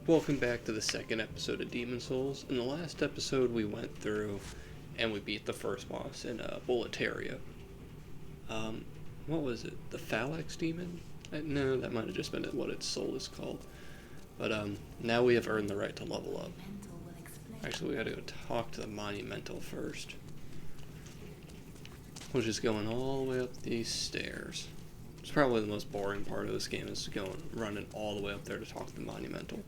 Welcome back to the second episode of Demon Souls. In the last episode we went through and we beat the first boss in Boletaria. What was it? The Phalanx Demon? No, that might have just been what its soul is called. But now we have earned the right to level up. Actually, we gotta go talk to the Monumental first. Which is going all the way up these stairs. It's probably the most boring part of this game, is running all the way up there to talk to the Monumental.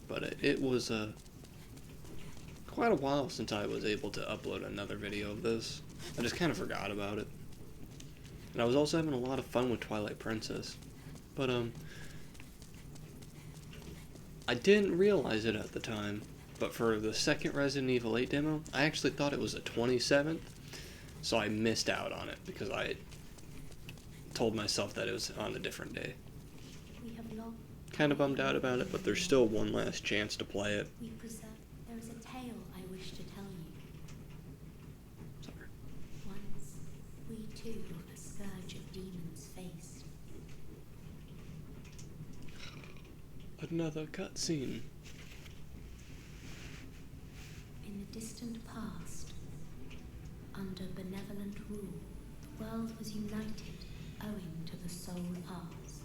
But it was quite a while since I was able to upload another video of this. I just kind of forgot about it. And I was also having a lot of fun with Twilight Princess. But I didn't realize it at the time. But for the second Resident Evil 8 demo, I actually thought it was the 27th. So I missed out on it because I told myself that it was on a different day. Kind of bummed out about it, but there's still one last chance to play it. There is a tale I wish to tell you. Sorry. Once, we too a scourge of demons faced. Another cutscene. In the distant past, under benevolent rule, the world was united owing to the soul arts.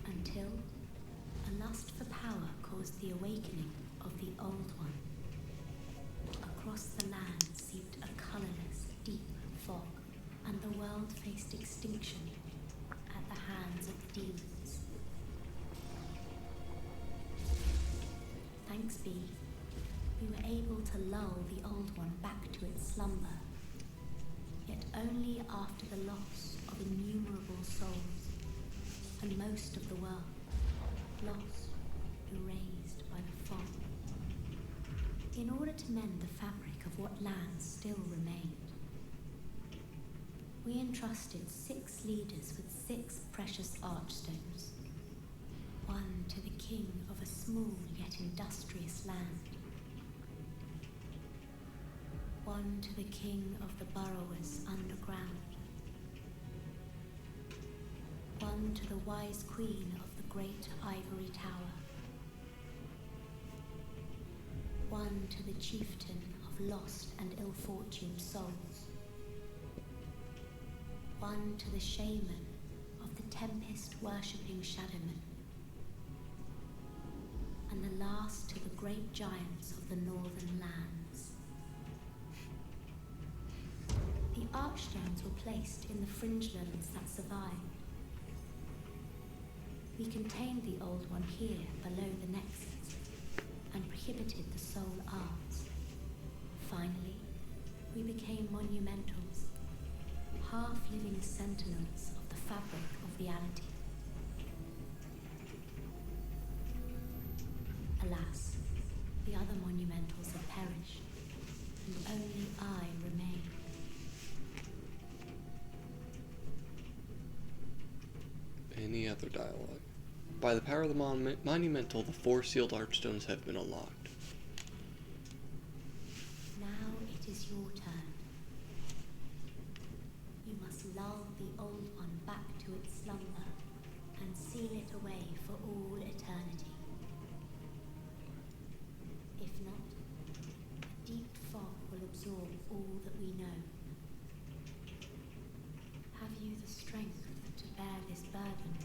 Until a lust for power caused the awakening of the Old One. Across the land seeped a colourless, deep fog, and the world faced extinction at the hands of the demons. Thanks be, we were able to lull the Old One back to its slumber, yet only after the loss of innumerable souls, and most of the world lost, erased by the fog. In order to mend the fabric of what lands still remained, we entrusted 6 leaders with 6 precious archstones, one to the king of a small yet industrious land, one to the king of the burrowers underground, one to the wise queen of the great ivory tower, one to the chieftain of lost and ill-fortuned souls, one to the shaman of the tempest-worshipping shadowmen, and the last to the great giants of the northern lands. The archstones were placed in the fringelands that survived. We contained the Old One here below the Nexus, and prohibited the soul arts. Finally, we became monumentals, half-living sentinels of the fabric of reality. Alas, the other monumentals have perished, and only I remain. Any other dialogue? By the power of the Monumental, the 4 sealed archstones have been unlocked. Now it is your turn. You must lull the Old One back to its slumber and seal it away for all eternity. If not, a deep fog will absorb all that we know. Have you the strength to bear this burden?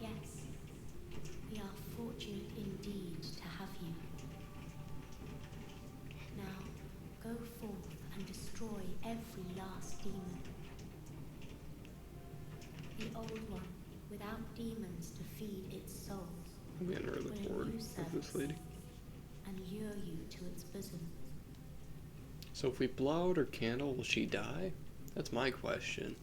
Yes, we are fortunate indeed to have you. Now, go forth and destroy every last demon. The Old One, without demons to feed its souls, I'm getting really bored of this lady. and lure you to its bosom. So if we blow out her candle, will she die? That's my question.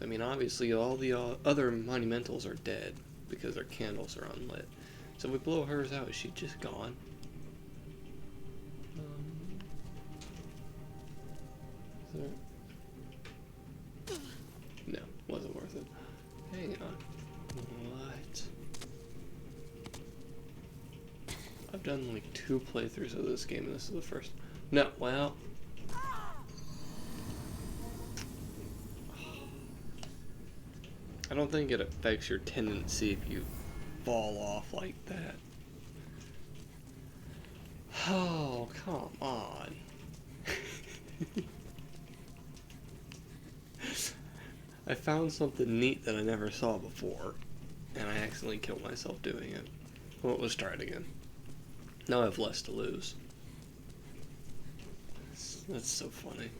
I mean, obviously all the other monumentals are dead because their candles are unlit. So if we blow hers out, is she just gone? Is there... No, wasn't worth it. Hang on. What? I've done like 2 playthroughs of this game and this is the first. No, well... don't think it affects your tendency if you fall off like that. Oh, come on. I found something neat that I never saw before, and I accidentally killed myself doing it. Well, let's try it again. Now I have less to lose. That's so funny.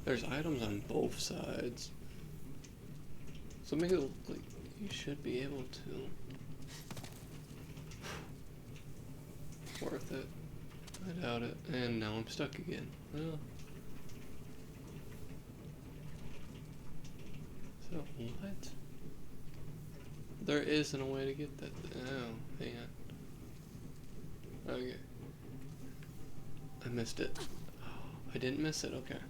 There's items on both sides. So make it look like you should be able to. Worth it. I doubt it. And now I'm stuck again. Well. So, what? There isn't a way to get that. Oh, hang on. Okay. I missed it. Oh, I didn't miss it, okay.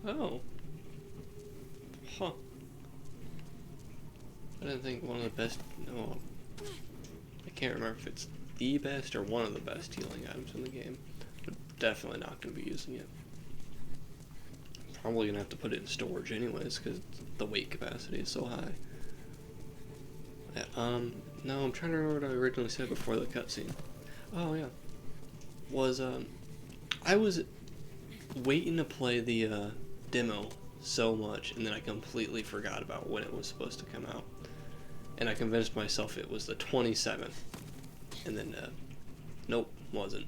Oh. Huh. I didn't think one of the best. No. I can't remember if it's the best or one of the best healing items in the game. But definitely not going to be using it. Probably going to have to put it in storage anyways because the weight capacity is so high. Yeah, no, I'm trying to remember what I originally said before the cutscene. Oh, yeah. I was waiting to play the demo so much, and then I completely forgot about when it was supposed to come out. And I convinced myself it was the 27th. And then, nope, wasn't.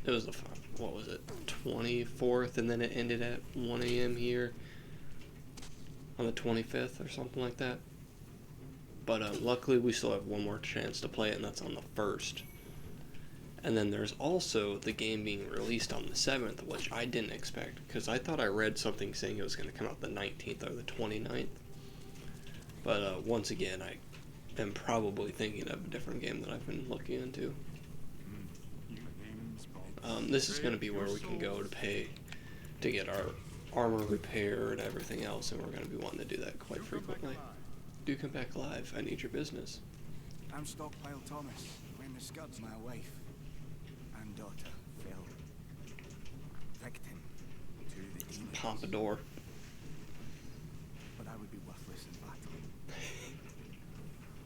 It was the, what was it, 24th, and then it ended at 1 a.m. here on the 25th or something like that. But luckily we still have one more chance to play it, and that's on the 1st. And then there's also the game being released on the 7th, which I didn't expect, because I thought I read something saying it was going to come out the 19th or the 29th. But once again, I am probably thinking of a different game that I've been looking into. This is going to be where we can go to pay to get our armor repaired and everything else, and we're going to be wanting to do that quite frequently. Do come back alive. I need your business. I'm Stockpile Thomas, when the Scud's my wife and daughter fell victim to the demons. Pompadour. But I would be worthless in battle.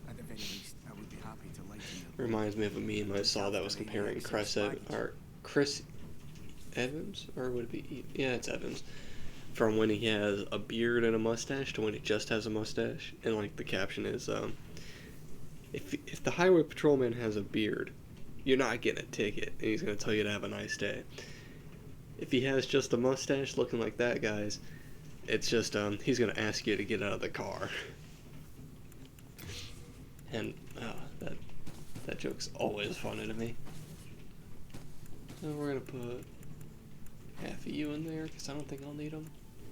At the very least, I would be happy to lighten your Reminds me of a meme I saw that was comparing Chris Evans, or would it be? Yeah, it's Evans. From when he has a beard and a mustache to when he just has a mustache, and like the caption is, if the highway patrolman has a beard, you're not getting a ticket, and he's gonna tell you to have a nice day. If he has just a mustache looking like that guy's, it's just he's gonna ask you to get out of the car. And that joke's always funny to me. So we're gonna put half of you in there because I don't think I'll need them.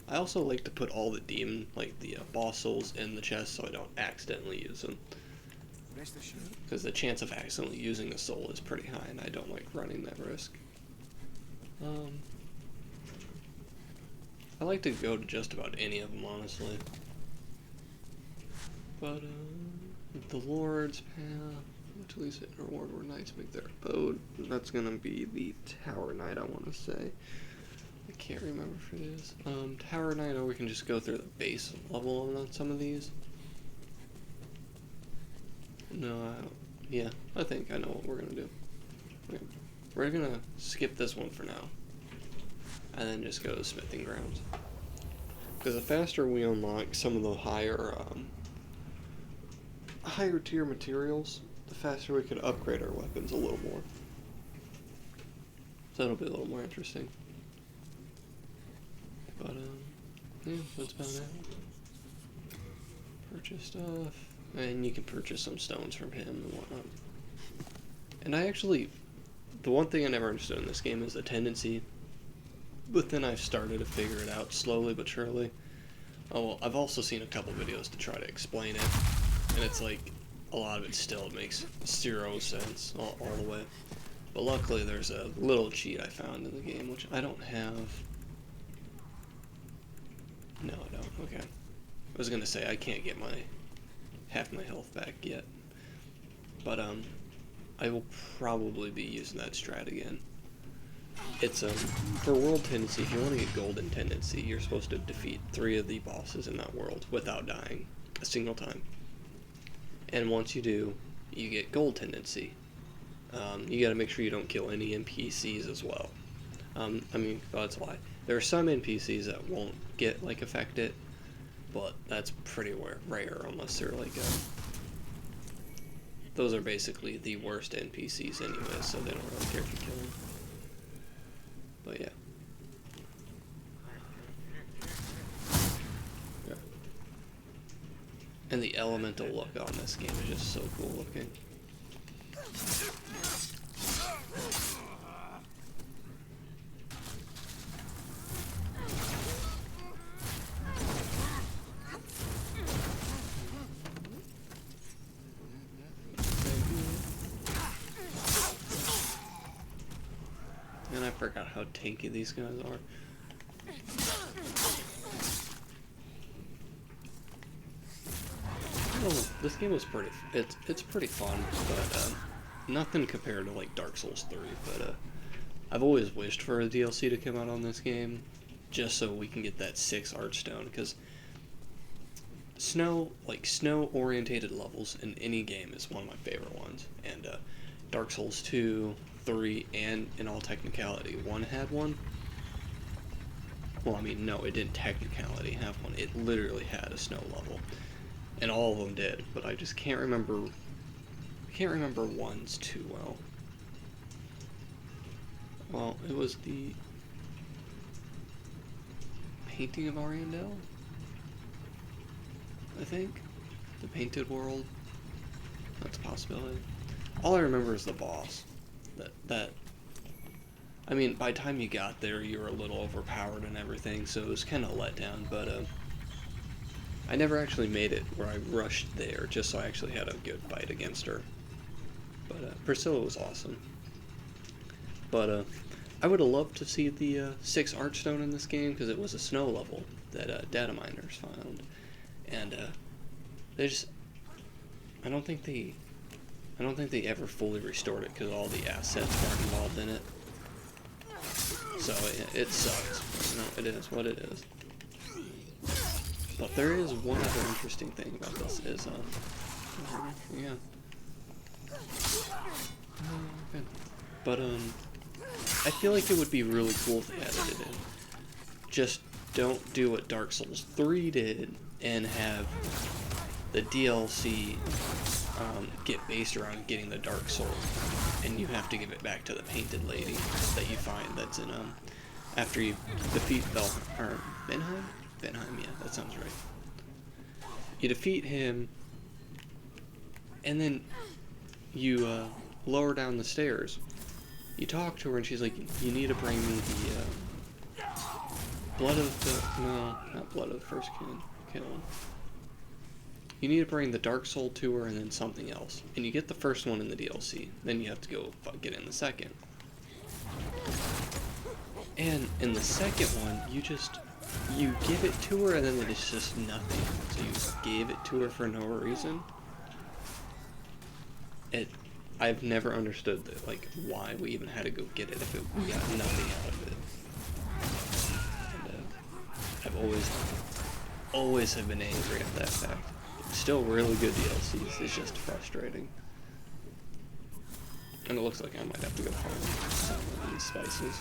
I also like to put all the demon, like the boss souls, in the chest so I don't accidentally use them. rest assured. Because the chance of accidentally using a soul is pretty high, and I don't like running that risk. I like to go to just about any of them, honestly. But, the Lord's Path, which leads to reward where knights make their abode. That's gonna be the Tower Knight, I want to say. I can't remember if it is. Tower Knight, or we can just go through the base level on some of these. No, yeah, I think I know what we're gonna do. Okay. We're gonna skip this one for now, and then just go to Smithing Grounds. Because the faster we unlock some of the higher tier materials, the faster we can upgrade our weapons a little more. So it'll be a little more interesting. But, yeah, that's about it. Purchase stuff, and you can purchase some stones from him and whatnot. And I actually, the one thing I never understood in this game is the tendency, but then I've started to figure it out slowly but surely. Oh, well, I've also seen a couple videos to try to explain it, and it's like, a lot of it still makes zero sense all the way. But luckily there's a little cheat I found in the game, which I don't have. No, I don't. Okay. I was gonna say I can't get half my health back yet. But I will probably be using that strat again. it's for world tendency. If you want to get golden tendency, you're supposed to defeat 3 of the bosses in that world without dying a single time. And once you do, you get gold tendency. You got to make sure you don't kill any NPCs as well. I mean, that's why there are some NPCs that won't get like affected, but that's pretty rare unless they're like those are basically the worst NPCs anyway, so they don't really care if you kill them. But yeah. Yeah. And the elemental look on this game is just so cool looking. And I forgot how tanky these guys are. Oh, this game was pretty. It's pretty fun, but nothing compared to like Dark Souls 3. But I've always wished for a DLC to come out on this game, just so we can get that 6 Archstone. Because snow-orientated levels in any game is one of my favorite ones, and Dark Souls 2, 3, and in all technicality, 1 had one. Well, I mean, no, it didn't technicality have one. It literally had a snow level, and all of them did. But I just can't remember. I can't remember ones too well. Well, it was the Painting of Ariandel, I think. The Painted World. That's a possibility. All I remember is the boss. I mean, by the time you got there, you were a little overpowered and everything, so it was kind of a letdown, but I never actually made it where I rushed there, just so I actually had a good fight against her. But Priscilla was awesome. But I would have loved to see the 6 Archstone in this game, because it was a snow level that data miners found. And they just... I don't think they ever fully restored it because all the assets weren't involved in it. So it sucks. No, it is what it is. But there is one other interesting thing about this is, yeah. Okay. But I feel like it would be really cool if they added it in. Just don't do what Dark Souls 3 did and have the DLC get based around getting the Dark Soul, and you have to give it back to the painted lady that you find that's in after you defeat Benheim? Benheim, yeah, that sounds right. You defeat him, and then you lower down the stairs. You talk to her, and she's like, "You need to bring me the blood of the not blood of the first kill. You need to bring the Dark Soul to her and then something else. And you get the first one in the DLC. Then you have to go get in the second. And in the second one, you give it to her and then it's just nothing. So you gave it to her for no reason. I've never understood why we even had to go get it if we got nothing out of it. And I've always have been angry at that fact. Still really good DLCs, it's just frustrating. And it looks like I might have to go farm some of these spices,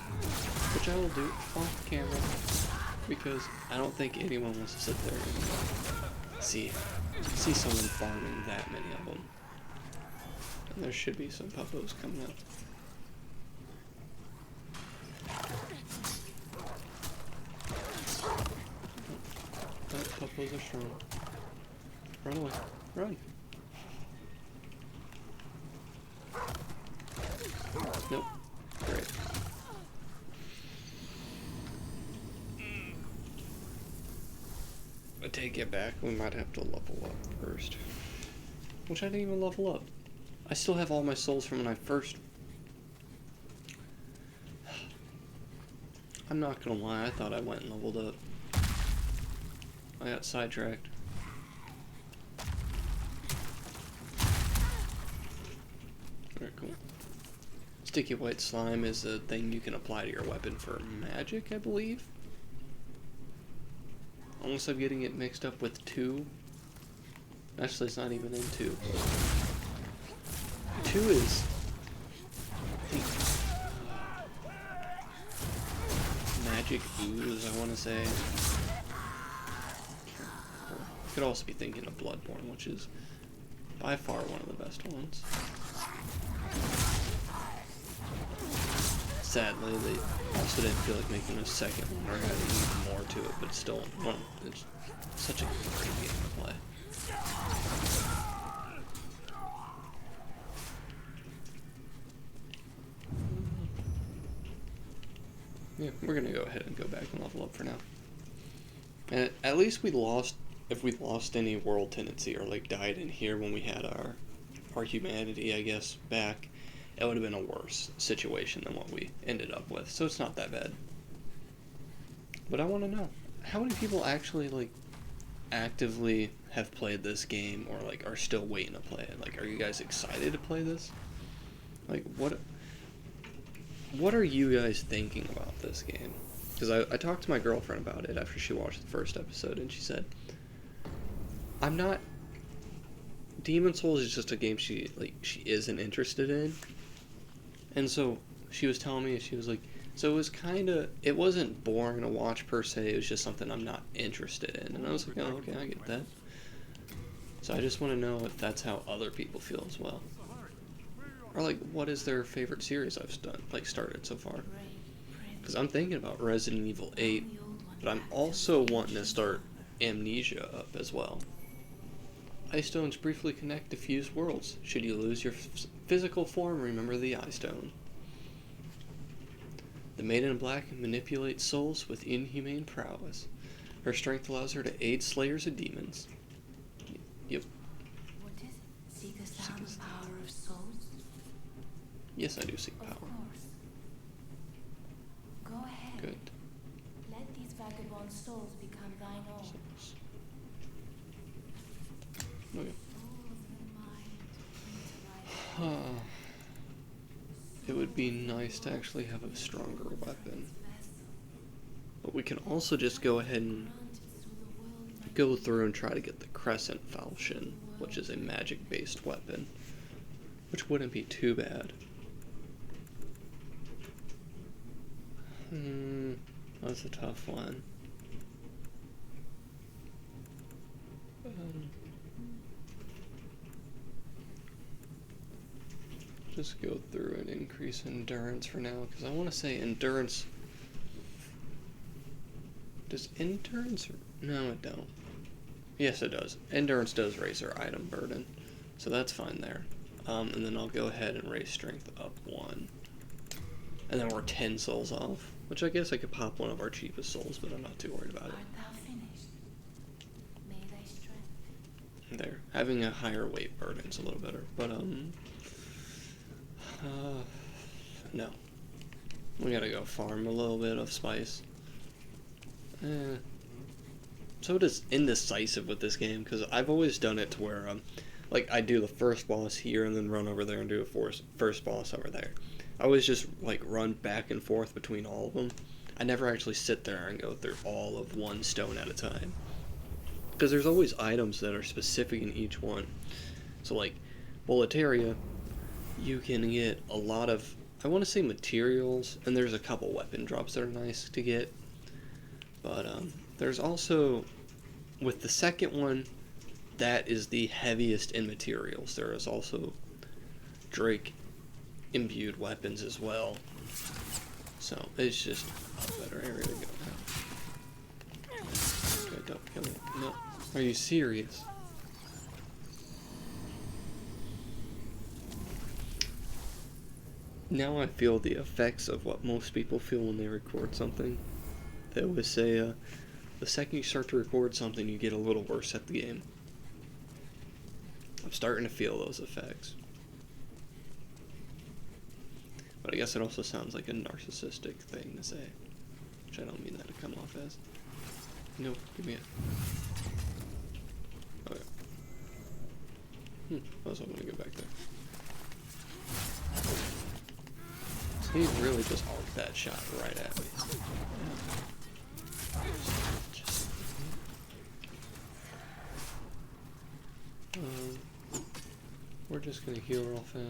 which I will do off camera, because I don't think anyone wants to sit there and see someone farming that many of them. And there should be some puppos coming up. Oh, puppos are strong. Run away. Run. Nope. Great. I take it back. We might have to level up first. Which I didn't even level up. I still have all my souls from when I first... I'm not gonna lie, I thought I went and leveled up. I got sidetracked. Alright, cool. Sticky white slime is a thing you can apply to your weapon for magic, I believe. Unless I'm getting it mixed up with 2. Actually, it's not even in 2. 2 is... I think, magic ooze, I want to say. I could also be thinking of Bloodborne, which is by far one of the best ones. Sadly, they also didn't feel like making a second one or adding even more to it, but still, it's such a great game to play. Yeah, we're gonna go ahead and go back and level up for now. And at least we lost, if we lost any world tendency or like died in here when we had our humanity, I guess, back, it would have been a worse situation than what we ended up with. So it's not that bad. But I want to know, how many people actually like actively have played this game or like are still waiting to play it? Like, are you guys excited to play this? Like, what are you guys thinking about this game? Because I talked to my girlfriend about it after she watched the first episode, and she said, I'm not... Demon Souls is just a game she isn't interested in. And so she was telling me, she was like, so it was kind of... It wasn't boring to watch per se, it was just something I'm not interested in. And I was like, oh, okay, I get that. So I just want to know if that's how other people feel as well. Or like, what is their favorite series I've started so far? Because I'm thinking about Resident Evil 8, but I'm also wanting to start Amnesia up as well. Eye stones briefly connect diffused worlds. Should you lose your physical form, remember the Eye Stone. The Maiden in Black manipulates souls with inhumane prowess. Her strength allows her to aid slayers of demons. Yep. What is it? Seek the sound power of souls? Yes, I do seek power. Of course. Go ahead. Good. Let these vagabond souls become thine own. Okay. Soul of the mind into thy It would be nice to actually have a stronger weapon. But we can also just go ahead and go through and try to get the Crescent Falchion, which is a magic-based weapon, which wouldn't be too bad. That's a tough one. Just go through and increase endurance for now, because I want to say endurance... Does endurance... No, it don't. Yes, it does. Endurance does raise our item burden, so that's fine there. And then I'll go ahead and raise strength up 1. And then we're 10 souls off, which I guess I could pop one of our cheapest souls, but I'm not too worried about it. art thou finished? May thy strength. There. Having a higher weight burden's a little better, but, no. We gotta go farm a little bit of spice. So it is indecisive with this game, because I've always done it to where, like, I do the first boss here and then run over there and do a first boss over there. I always just, like, run back and forth between all of them. I never actually sit there and go through all of one stone at a time. Because there's always items that are specific in each one. So, like, Boletaria, you can get a lot of, I want to say materials, and there's a couple weapon drops that are nice to get. But, there's also, with the second one, that is the heaviest in materials. There is also Drake imbued weapons as well. So, it's just a better area to go now. Okay, don't kill it. No. Are you serious? Now I feel the effects of what most people feel when they record something. They always say, the second you start to record something, you get a little worse at the game. I'm starting to feel those effects. But I guess it also sounds like a narcissistic thing to say, which I don't mean that to come off as. No, give me it. Okay. I was hoping to go back there. He really just arced that shot right at me. Just, we're just gonna heal real fast.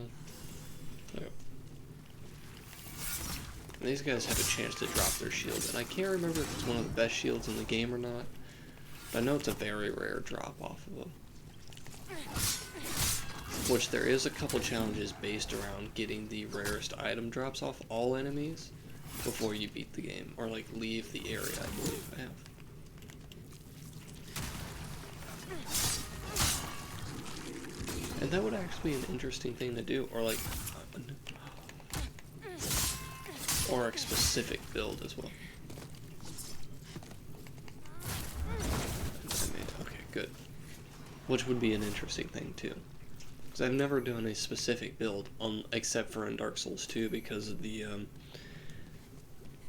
There. These guys have a chance to drop their shield, and I can't remember if it's one of the best shields in the game or not, but I know it's a very rare drop off of them. Which there is a couple challenges based around getting the rarest item drops off all enemies before you beat the game, or like leave the area, I believe I have. And that would actually be an interesting thing to do, or like, or a specific build as well. Okay, good. Which would be an interesting thing too. Because I've never done a specific build, except for in Dark Souls 2 because of the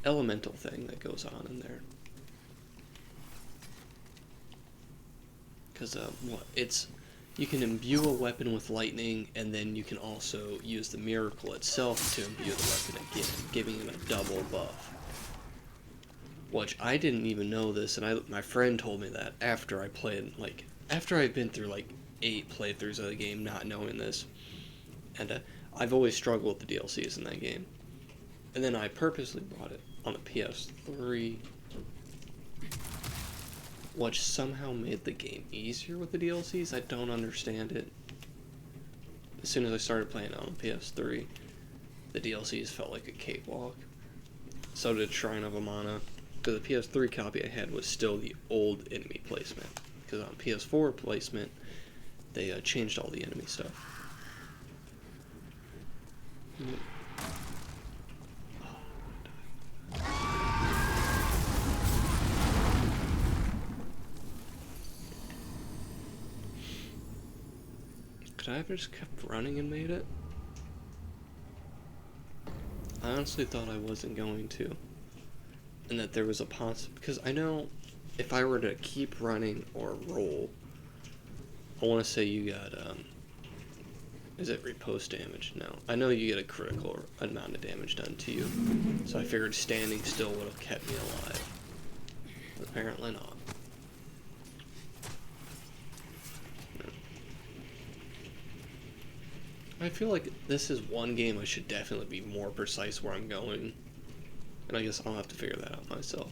elemental thing that goes on in there. Because you can imbue a weapon with lightning, and then you can also use the miracle itself to imbue the weapon again, giving it a double buff. Which I didn't even know this, and my friend told me that after I played, like, after I'd been through like 8 playthroughs of the game not knowing this. And I've always struggled with the DLCs in that game. And then I purposely bought it on the PS3, which somehow made the game easier with the DLCs. I don't understand it. As soon as I started playing on the PS3, the DLCs felt like a cakewalk. So did Shrine of Amana, because the PS3 copy I had was still the old enemy placement. Because on PS4 placement, they changed all the enemy stuff. Could I have just kept running and made it? I honestly thought I wasn't going to. And that there was a because I know if I were to keep running or roll, I want to say you got, is it riposte damage? No. I know you get a critical amount of damage done to you. So I figured standing still would have kept me alive. But apparently not. I feel like this is one game I should definitely be more precise where I'm going. And I guess I'll have to figure that out myself.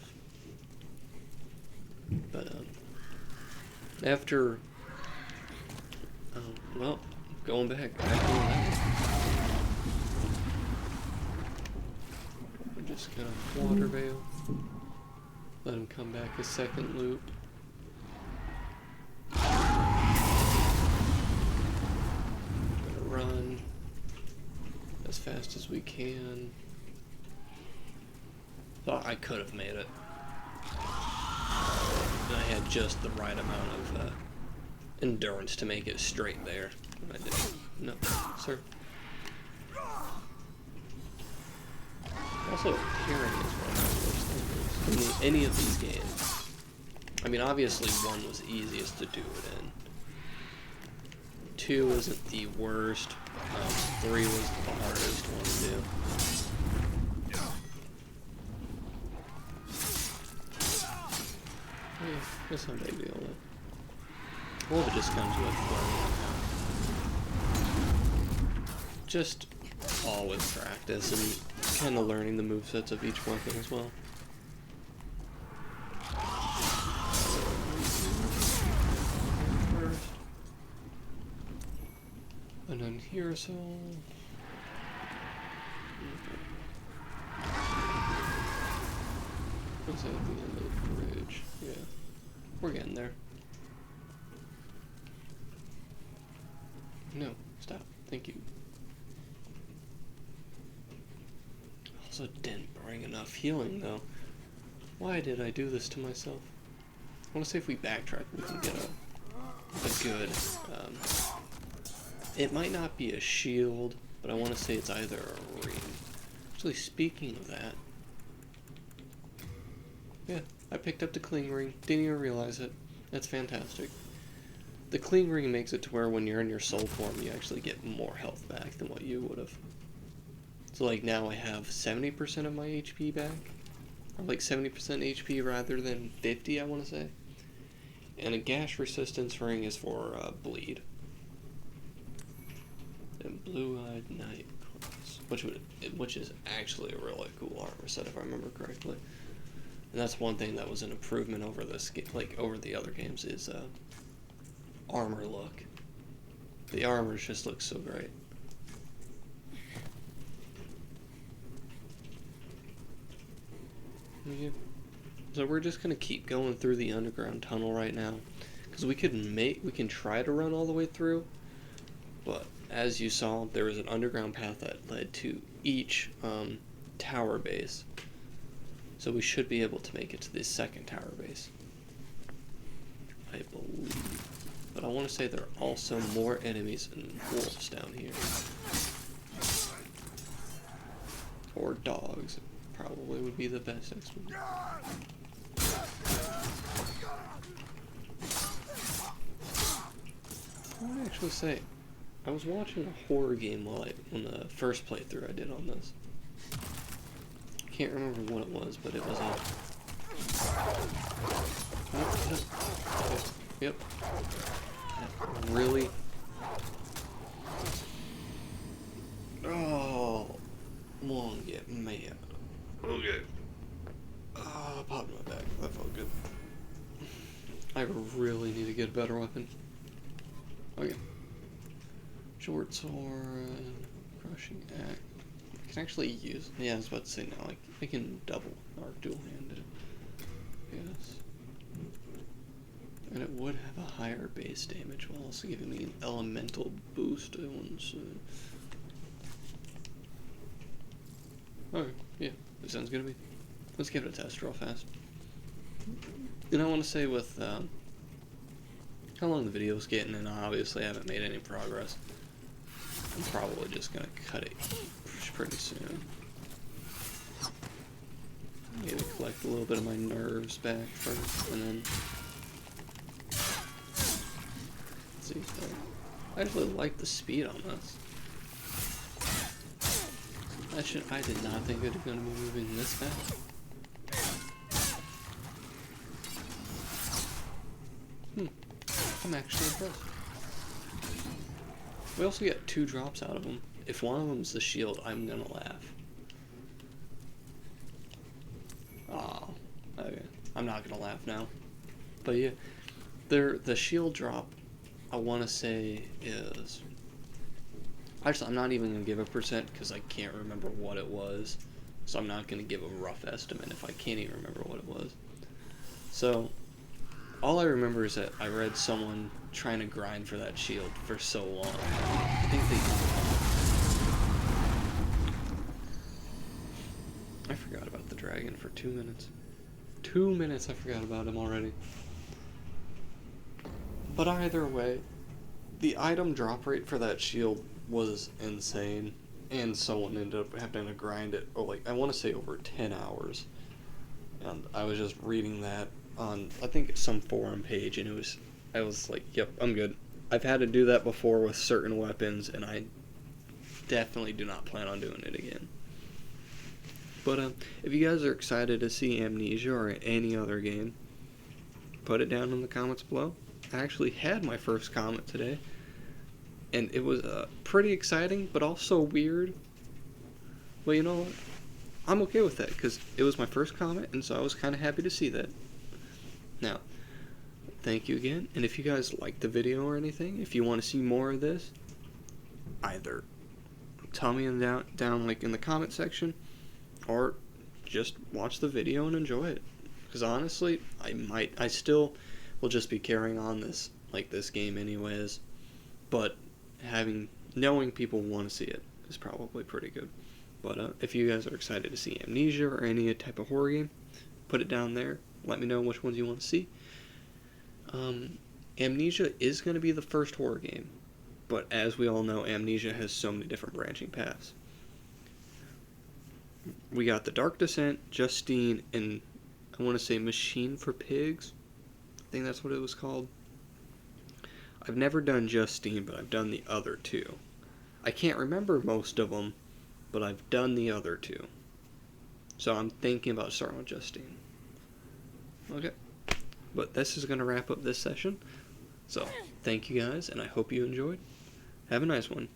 But, after, well, going back to that. We're just gonna water veil. Let him come back a second loop. Run as fast as we can. Thought I could have made it. And I had just the right amount of endurance to make it straight there. I didn't. No, sir. Also, hearing is one of the worst things in any of these games. I mean, obviously 1 was the easiest to do it in. 2 wasn't the worst. 3 was the hardest one to do. Yeah, that's no big deal though. Well, it just comes with learning. Just always practice and kind of learning the movesets of each weapon as well. And then here, so... What's at the end of the bridge? Yeah. We're getting there. No, stop. Thank you. Also didn't bring enough healing, though. Why did I do this to myself? I want to say if we backtrack, we can get a good... it might not be a shield, but I want to say it's either a ring. Actually, speaking of that... Yeah, I picked up the Cling Ring. Didn't even realize it. That's fantastic. The Cling Ring makes it to where when you're in your soul form, you actually get more health back than what you would have. So like now I have 70% of my HP back, or like 70% HP rather than 50, I want to say. And a gash resistance ring is for bleed. And blue-eyed night cross, which is actually a really cool armor set if I remember correctly. And that's one thing that was an improvement over this over the other games is armor look. The armor just looks so great. Yeah. So we're just gonna keep going through the underground tunnel right now, because we can try to run all the way through, but as you saw, there was an underground path that led to each tower base. So we should be able to make it to the second tower base, I believe. But I want to say there are also more enemies and wolves down here. Or dogs, probably would be the best explanation. I would actually say, I was watching a horror game on the first playthrough I did on this. Can't remember what it was, but it was a... Yep. That really... Oh, won't get mad. Okay. Popped my back. That felt good. I really need to get a better weapon. Okay. Short sword, crushing axe. I can actually use. Yeah, I was about to say now. I can double or dual-handed. Yes. And it would have a higher base damage while also giving me an elemental boost. I want to say. Okay. Yeah. That sounds good to me. Let's give it a test real fast. And I want to say with how long the video's getting, and obviously I haven't made any progress, I'm probably just going to cut it pretty soon. I'm going to collect a little bit of my nerves back first, and then... Let's see. I actually like the speed on this. I did not think it was going to be moving this fast. I'm actually impressed. We also get 2 drops out of them. If one of them's the shield, I'm gonna laugh. Oh, okay. I'm not gonna laugh now. But yeah, the shield drop, I want to say is... Actually, I'm not even gonna give a percent because I can't remember what it was. So I'm not gonna give a rough estimate if I can't even remember what it was. So... all I remember is that I read someone trying to grind for that shield for so long. I think I forgot about the dragon for 2 minutes. 2 minutes I forgot about him already. But either way, the item drop rate for that shield was insane. And someone ended up having to grind it, I want to say over 10 hours. And I was just reading that on, I think it's some forum page, and I was like, yep, I'm good. I've had to do that before with certain weapons, and I definitely do not plan on doing it again. But if you guys are excited to see Amnesia or any other game, put it down in the comments below. I actually had my first comment today, and it was pretty exciting, but also weird. Well, you know what? I'm okay with that, because it was my first comment, and so I was kind of happy to see that. Now, thank you again, and if you guys liked the video or anything, if you want to see more of this, either tell me down like in the comment section, or just watch the video and enjoy it. Because honestly, I still will just be carrying on this game anyways, but knowing people want to see it is probably pretty good. But if you guys are excited to see Amnesia or any type of horror game, put it down there. Let me know which ones you want to see. Amnesia is going to be the first horror game, but as we all know, Amnesia has so many different branching paths. We got The Dark Descent, Justine, and I want to say Machine for Pigs. I think that's what it was called. I've never done Justine, but I've done the other 2. I can't remember most of them, but I've done the other two. So I'm thinking about starting with Justine. Okay. But this is going to wrap up this session. So, thank you guys, and I hope you enjoyed. Have a nice one.